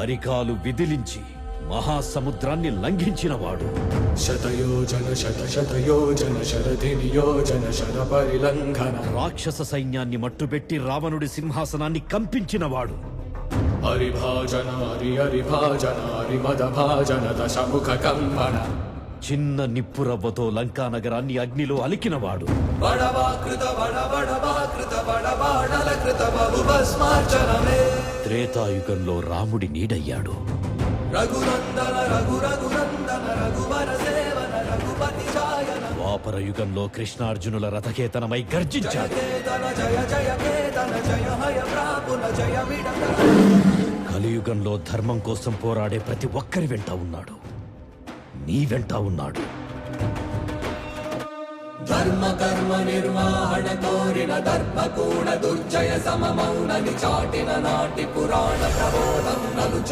అరికాలు విదిలించి మహాసముద్రాన్ని లంఘించినవాడు. శతయోజన శతశతయోజన శరధినియోజన శర పరిలంఘన. రాక్షస సైన్యాన్ని మట్టుబెట్టి రావణుడి సింహాసనాన్ని కంపించినవాడు. హరిభాజన హరిభాజన హరిమదభాజన దశముఖ కంపన. చిన్న నిప్పురవ్వతో లంకా నగరాన్ని అగ్నిలో అలికినవాడు. త్రేతాయుగంలో రాముడి నీడయ్యాడు. ద్వాపర యుగంలో కృష్ణార్జునుల రథకేతనమై గర్జించాడు. కలియుగంలో ధర్మం కోసం పోరాడే ప్రతి ఒక్కరి వెంట ఉన్నాడు. నీ వెంట ఉన్నాడు. ధర్మ కర్మ నిర్వహణ కోరిన దర్పకూడ దుర్జయ సమమౌనని చాటిన నాటి పురాణ ప్రబోధం నలు